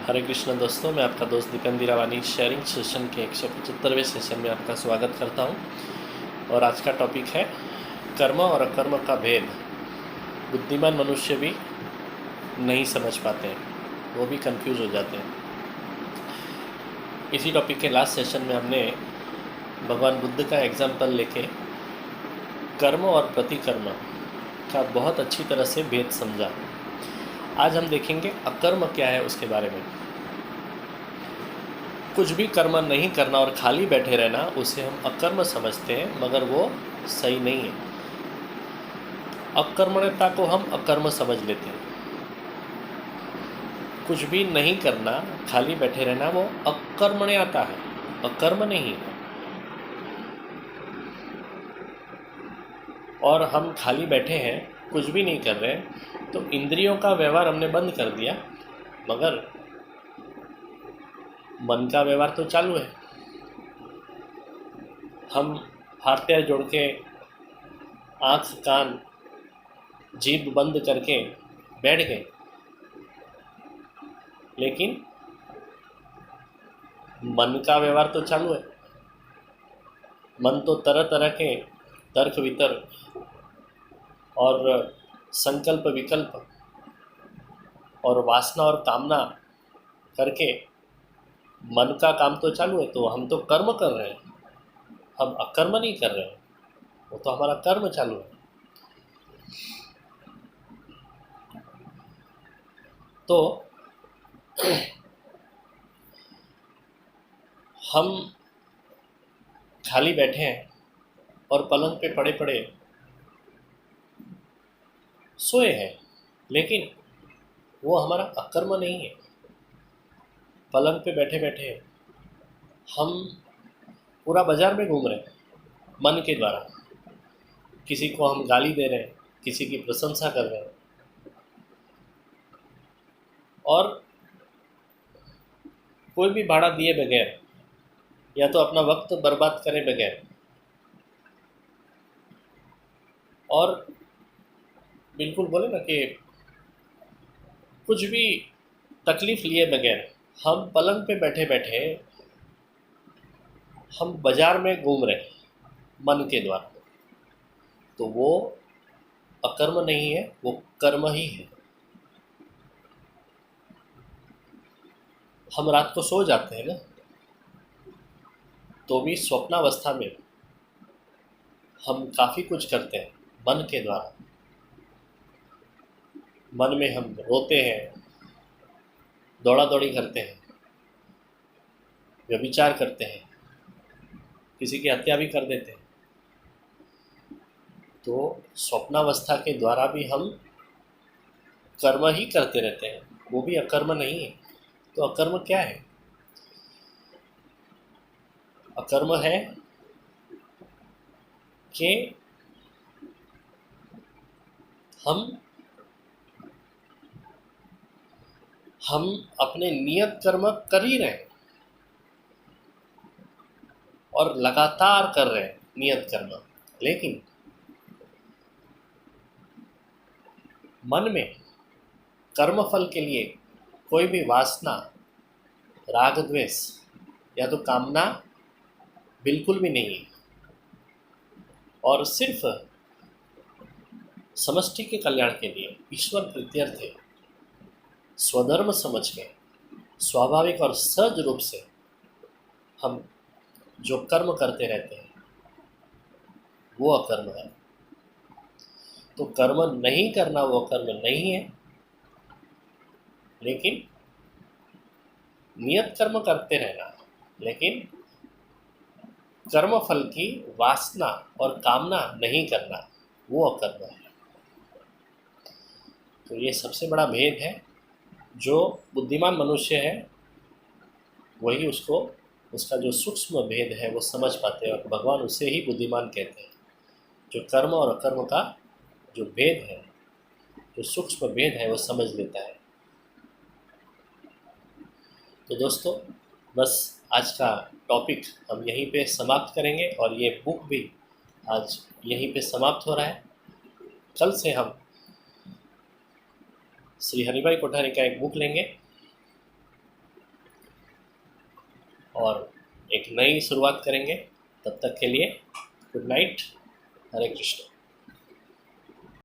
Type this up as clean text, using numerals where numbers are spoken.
हरे कृष्ण दोस्तों, मैं आपका दोस्त दीपेंद्र दीरावानी शेयरिंग सेशन के 175वें सेशन में आपका स्वागत करता हूं। और आज का टॉपिक है कर्म और अकर्म का भेद। बुद्धिमान मनुष्य भी नहीं समझ पाते हैं, वो भी कंफ्यूज हो जाते हैं। इसी टॉपिक के लास्ट सेशन में हमने भगवान बुद्ध का एग्जाम्पल लेके कर्म और प्रतिकर्म का बहुत अच्छी तरह से भेद समझा। आज हम देखेंगे अकर्म क्या है उसके बारे में। कुछ भी कर्म नहीं करना और खाली बैठे रहना, उसे हम अकर्म समझते हैं, मगर वो सही नहीं है। अकर्मण्यता को हम अकर्म समझ लेते हैं। कुछ भी नहीं करना, खाली बैठे रहना, वो अकर्मण्यता है, अकर्म नहीं है। और हम खाली बैठे हैं, कुछ भी नहीं कर रहे, तो इंद्रियों का व्यवहार हमने बंद कर दिया, मगर मन का व्यवहार तो चालू है। हम हाथ पैर जोड़ के, आँख कान जीभ बंद करके बैठ गए, लेकिन मन का व्यवहार तो चालू है। मन तो तरह तरह के तर्क वितर्क और संकल्प विकल्प और वासना और कामना करके मन का काम तो चालू है। तो हम तो कर्म कर रहे हैं, हम अकर्म नहीं कर रहे हैं, वो तो हमारा कर्म चालू है। तो हम खाली बैठे हैं और पलंग पे पड़े पड़े सोए हैं, लेकिन वो हमारा अकर्म नहीं है। पलंग पे बैठे बैठे हम पूरा बाजार में घूम रहे हैं मन के द्वारा। किसी को हम गाली दे रहे हैं, किसी की प्रशंसा कर रहे हैं, और कोई भी भाड़ा दिए बगैर या तो अपना वक्त बर्बाद करे बगैर और बिल्कुल बोले ना कि कुछ भी तकलीफ लिए बगैर हम पलंग पे बैठे बैठे हम बाजार में घूम रहे हैं मन के द्वारा, तो वो अकर्म नहीं है, वो कर्म ही है। हम रात को सो जाते हैं ना, तो भी स्वप्नावस्था में हम काफ़ी कुछ करते हैं मन के द्वारा। मन में हम रोते हैं, दौड़ा दौड़ी करते हैं, व्यभिचार करते हैं, किसी की हत्या भी कर देते हैं। तो स्वप्नावस्था के द्वारा भी हम कर्म ही करते रहते हैं, वो भी अकर्म नहीं है। तो अकर्म क्या है? अकर्म है कि हम अपने नियत कर्म कर ही रहे हैं और लगातार कर रहे हैं नियत कर्म, लेकिन मन में कर्मफल के लिए कोई भी वासना, राग द्वेष या तो कामना बिल्कुल भी नहीं है। और सिर्फ समष्टि के कल्याण के लिए, ईश्वर प्रीत्यर्थ, स्वधर्म समझ के स्वाभाविक और सहज रूप से हम जो कर्म करते रहते हैं, वो अकर्म है। तो कर्म नहीं करना वो कर्म नहीं है, लेकिन नियत कर्म करते रहना, लेकिन कर्म फल की वासना और कामना नहीं करना, वो अकर्म है। तो ये सबसे बड़ा भेद है। जो बुद्धिमान मनुष्य है वही उसका जो सूक्ष्म भेद है वो समझ पाते हैं, और भगवान उसे ही बुद्धिमान कहते हैं, जो कर्म और अकर्म का जो भेद है, जो सूक्ष्म भेद है, वो समझ लेता है। तो दोस्तों, बस आज का टॉपिक हम यहीं पे समाप्त करेंगे, और ये बुक भी आज यहीं पे समाप्त हो रहा है। कल से हम श्री हरिभाई कोठारी का एक बुक लेंगे, और एक नई शुरुआत करेंगे। तब तक के लिए गुड नाइट, हरे कृष्ण।